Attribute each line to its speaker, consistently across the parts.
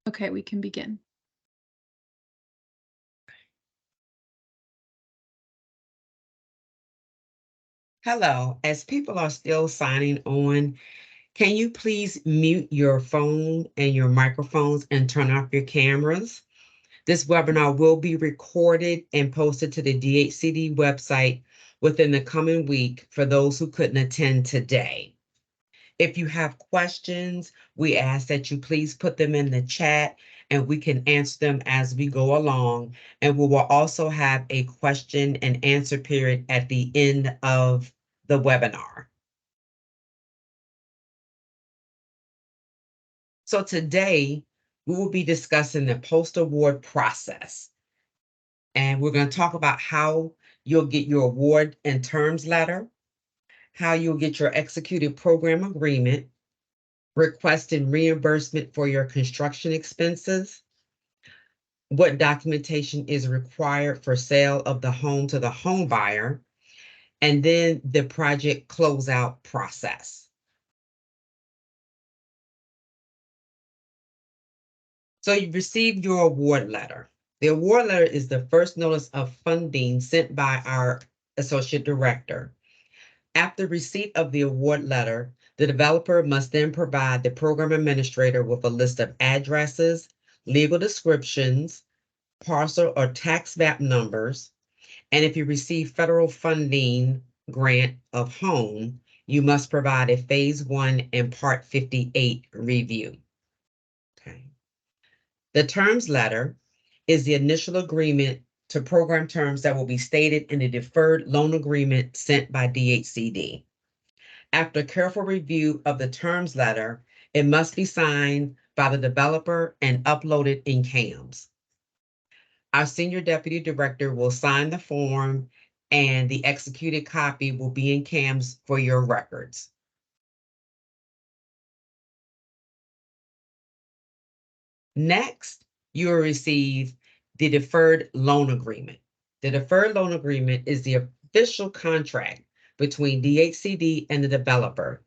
Speaker 1: Okay, we can begin.
Speaker 2: Hello, as people are still signing on, can you please mute your phone and your microphones and turn off your cameras? This webinar will be recorded and posted to the DHCD website within the coming week for those who couldn't attend today. If you have questions, we ask that you please put them in the chat and we can answer them as we go along. And we will also have a question and answer period at the end of the webinar. So today we will be discussing the post-award process. And we're going to talk about how you'll get your award and terms letter, how you'll get your executed program agreement, requesting reimbursement for your construction expenses, what documentation is required for sale of the home to the home buyer, and then the project closeout process. So you received your award letter. The award letter is the first notice of funding sent by our associate director. After receipt of the award letter, the developer must then provide the program administrator with a list of addresses, legal descriptions, parcel or tax map numbers, and if you receive federal funding grant of home, you must provide a phase 1 and part 58 review. Okay. The terms letter is the initial agreement to program terms that will be stated in the deferred loan agreement sent by DHCD. After careful review of the terms letter, it must be signed by the developer and uploaded in CAMS. Our senior deputy director will sign the form and the executed copy will be in CAMS for your records. Next, you will receive the deferred loan agreement. The deferred loan agreement is the official contract between DHCD and the developer.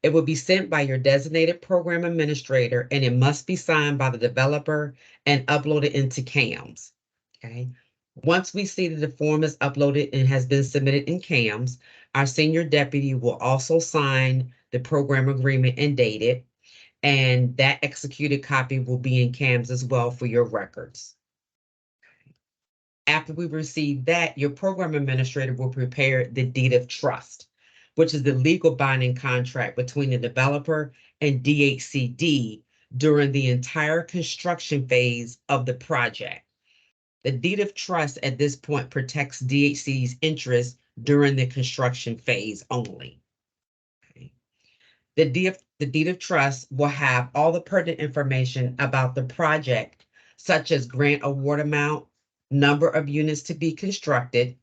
Speaker 2: It will be sent by your designated program administrator and it must be signed by the developer and uploaded into CAMS. Okay. Once we see that the form is uploaded and has been submitted in CAMS, our senior deputy will also sign the program agreement and date it, and that executed copy will be in CAMS as well for your records. After we receive that, your program administrator will prepare the deed of trust, which is the legal binding contract between the developer and DHCD during the entire construction phase of the project. The deed of trust at this point protects DHCD's interest during the construction phase only. Okay. The deed of trust will have all the pertinent information about the project, such as grant award amount, number of units to be constructed,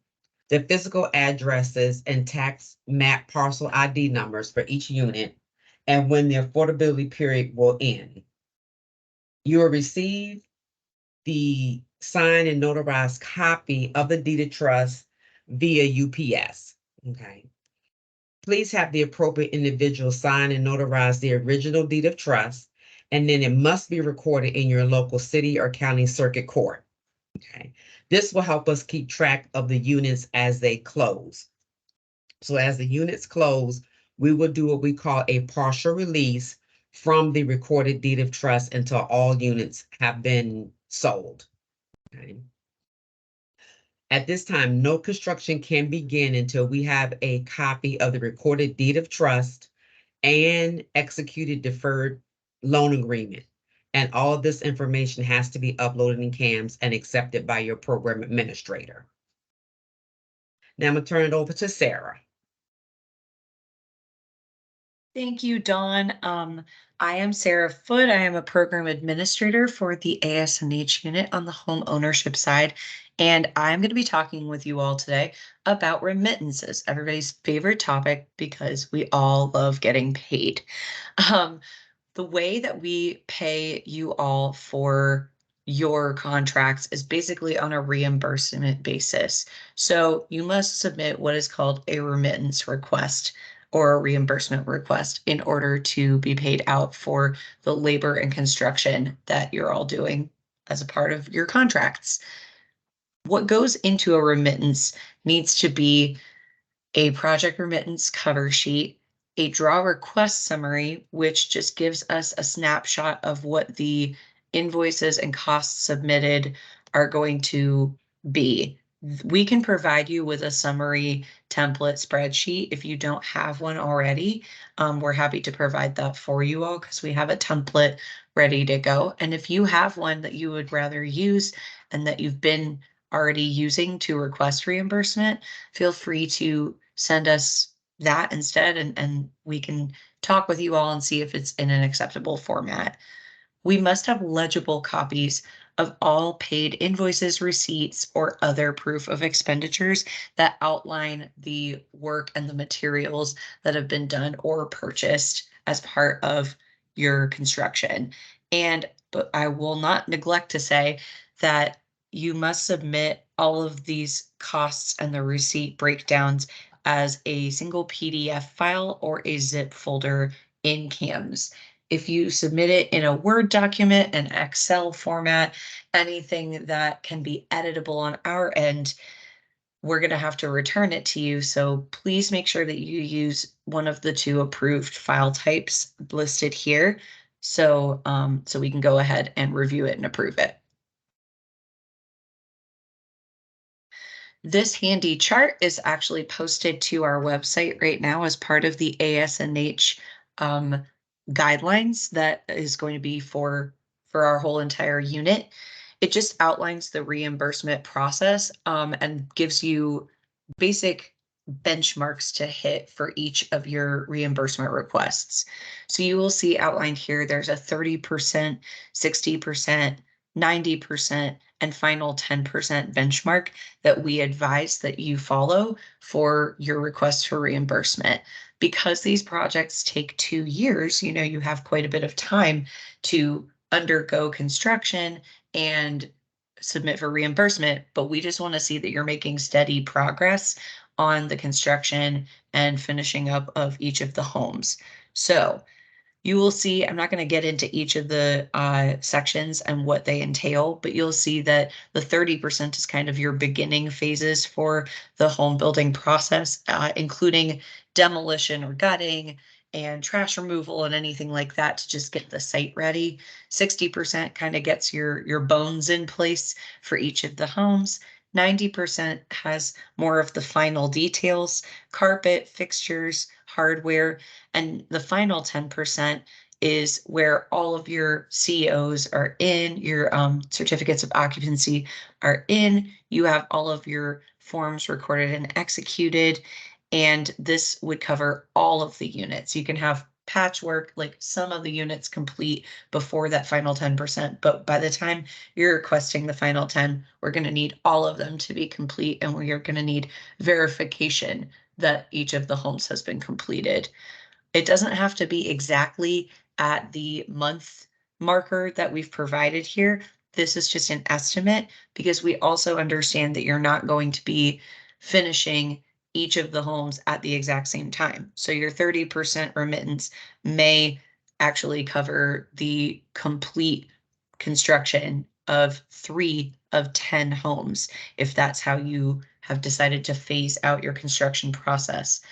Speaker 2: the physical addresses and tax map parcel ID numbers for each unit, and when the affordability period will end. You will receive the signed and notarized copy of the deed of trust via UPS. Okay. Please have the appropriate individual sign and notarize the original deed of trust, and then it must be recorded in your local city or county circuit court. Okay. This will help us keep track of the units as they close. So as the units close, we will do what we call a partial release from the recorded deed of trust until all units have been sold. Okay. At this time, no construction can begin until we have a copy of the recorded deed of trust and executed deferred loan agreement. And all of this information has to be uploaded in CAMS and accepted by your program administrator. Now I'm going to turn it over to Sarah.
Speaker 3: Thank you, Dawn. I am Sarah Foote. I am a program administrator for the ASNH unit on the home ownership side. And I'm going to be talking with you all today about remittances, everybody's favorite topic because we all love getting paid. The way that we pay you all for your contracts is basically on a reimbursement basis. So you must submit what is called a remittance request. or a reimbursement request in order to be paid out for the labor and construction that you're all doing as a part of your contracts. What goes into a remittance needs to be a project remittance cover sheet, a draw request summary, which just gives us a snapshot of what the invoices and costs submitted are going to be. We can provide you with a summary template spreadsheet if you don't have one already. We're happy to provide that for you all because we have a template ready to go. And if you have one that you would rather use and that you've been already using to request reimbursement, feel free to send us that instead, and we can talk with you all and see if it's in an acceptable format. We must have legible copies of all paid invoices, receipts, or other proof of expenditures that outline the work and the materials that have been done or purchased as part of your construction. But I will not neglect to say that you must submit all of these costs and the receipt breakdowns as a single PDF file or a zip folder in CAMS. If you submit it in a Word document, an Excel format, anything that can be editable on our end, we're going to have to return it to you. So please make sure that you use one of the two approved file types listed here. So we can go ahead and review it and approve it. This handy chart is actually posted to our website right now as part of the ASNH guidelines that is going to be for our whole entire unit. It just outlines the reimbursement process and gives you basic benchmarks to hit for each of your reimbursement requests. So you will see outlined here, there's a 30%, 60%, 90%, and final 10% benchmark that we advise that you follow for your request for reimbursement. Because these projects take 2 years, you have quite a bit of time to undergo construction and submit for reimbursement, but we just want to see that you're making steady progress on the construction and finishing up of each of the homes. So you will see, I'm not going to get into each of the sections and what they entail, but you'll see that the 30% is kind of your beginning phases for the home building process, including demolition or gutting and trash removal and anything like that to just get the site ready. 60% kind of gets your bones in place for each of the homes. 90% has more of the final details, carpet, fixtures, hardware, and the final 10% is where all of your COs are in, your certificates of occupancy are in, you have all of your forms recorded and executed, and this would cover all of the units. You can have patchwork, like some of the units complete before that final 10%, but by the time you're requesting the final 10, we're going to need all of them to be complete, and we are going to need verification that each of the homes has been completed. It doesn't have to be exactly at the month marker that we've provided here. This is just an estimate because we also understand that you're not going to be finishing each of the homes at the exact same time. So your 30% remittance may actually cover the complete construction of 3 of 10 homes, if that's how you have decided to phase out your construction process.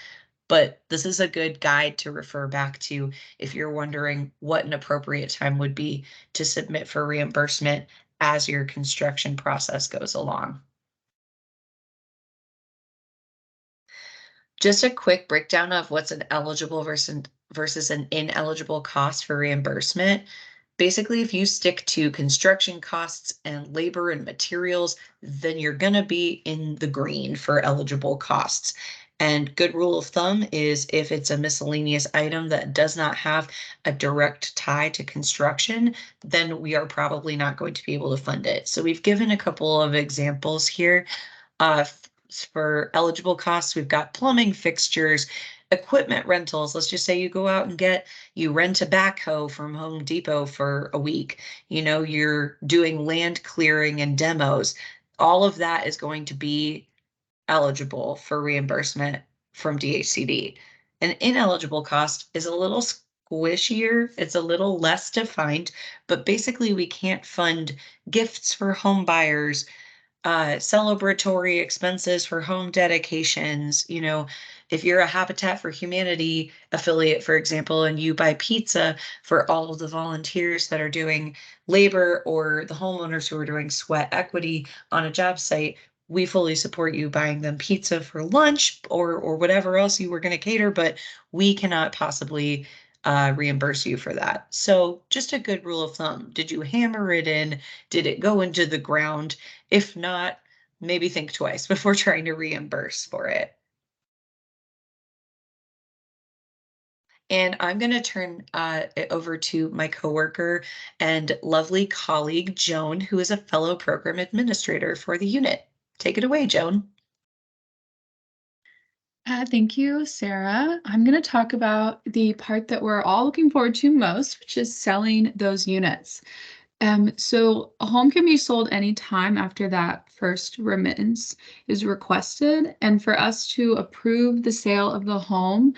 Speaker 3: But this is a good guide to refer back to if you're wondering what an appropriate time would be to submit for reimbursement as your construction process goes along. Just a quick breakdown of what's an eligible versus an ineligible cost for reimbursement. Basically, if you stick to construction costs and labor and materials, then you're going to be in the green for eligible costs. And good rule of thumb is if it's a miscellaneous item that does not have a direct tie to construction, then we are probably not going to be able to fund it. So we've given a couple of examples here. For eligible costs, we've got plumbing fixtures, equipment rentals. Let's just say you go out and you rent a backhoe from Home Depot for a week. You're doing land clearing and demos. All of that is going to be eligible for reimbursement from DHCD. An ineligible cost is a little squishier. It's a little less defined, but basically we can't fund gifts for home buyers, celebratory expenses for home dedications. If you're a Habitat for Humanity affiliate, for example, and you buy pizza for all of the volunteers that are doing labor or the homeowners who are doing sweat equity on a job site, we fully support you buying them pizza for lunch or whatever else you were going to cater, but we cannot possibly reimburse you for that. So just a good rule of thumb. Did you hammer it in? Did it go into the ground? If not, maybe think twice before trying to reimburse for it. And I'm going to turn it over to my coworker and lovely colleague, Joan, who is a fellow program administrator for the unit. Take it away, Joan.
Speaker 1: Thank you, Sarah. I'm going to talk about the part that we're all looking forward to most, which is selling those units. So a home can be sold anytime after that first remittance is requested. And for us to approve the sale of the home,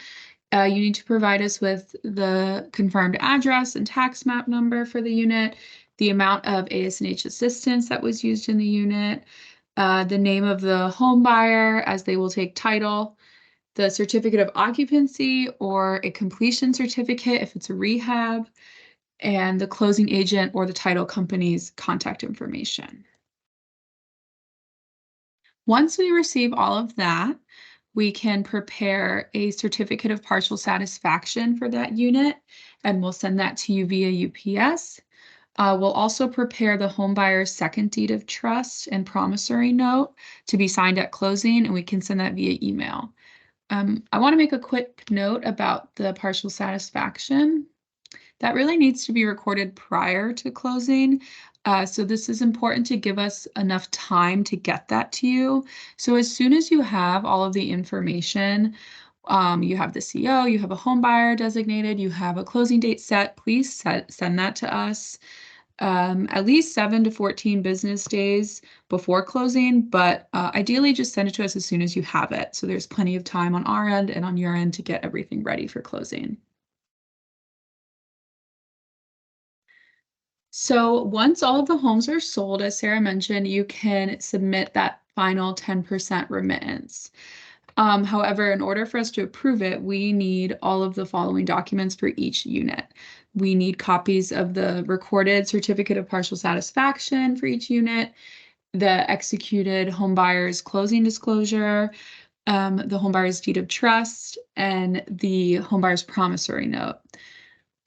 Speaker 1: you need to provide us with the confirmed address and tax map number for the unit, the amount of ASNH assistance that was used in the unit, the name of the home buyer as they will take title, the certificate of occupancy or a completion certificate if it's a rehab, and the closing agent or the title company's contact information. Once we receive all of that, we can prepare a certificate of partial satisfaction for that unit, and we'll send that to you via UPS. We'll also prepare the home buyer's second deed of trust and promissory note to be signed at closing, and we can send that via email. I want to make a quick note about the partial satisfaction. That really needs to be recorded prior to closing. So this is important to give us enough time to get that to you. So as soon as you have all of the information, you have the CO, you have a home buyer designated, you have a closing date set, please send that to us at least 7 to 14 business days before closing, but ideally just send it to us as soon as you have it. So there's plenty of time on our end and on your end to get everything ready for closing. So once all of the homes are sold, as Sarah mentioned, you can submit that final 10% remittance. However, in order for us to approve it, we need all of the following documents for each unit. We need copies of the recorded certificate of partial satisfaction for each unit, the executed home buyer's closing disclosure, the home buyer's deed of trust, and the home buyer's promissory note.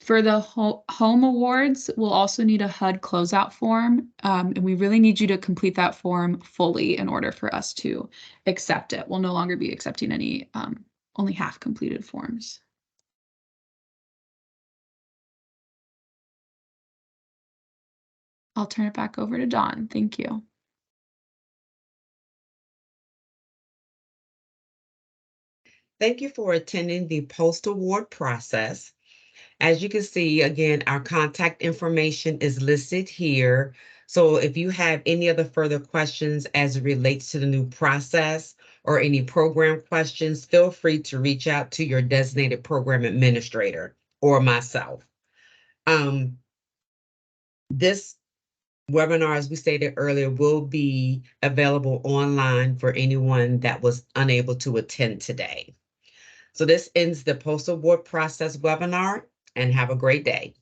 Speaker 1: For the home awards, we'll also need a HUD closeout form, and we really need you to complete that form fully in order for us to accept it. We'll no longer be accepting any only half completed forms. I'll turn it back over to Dawn. Thank you.
Speaker 2: Thank you for attending the post-award process. As you can see, again, our contact information is listed here. So if you have any other further questions as it relates to the new process or any program questions, feel free to reach out to your designated program administrator or myself. This webinar, as we stated earlier, will be available online for anyone that was unable to attend today. So this ends the post-award process webinar, and have a great day.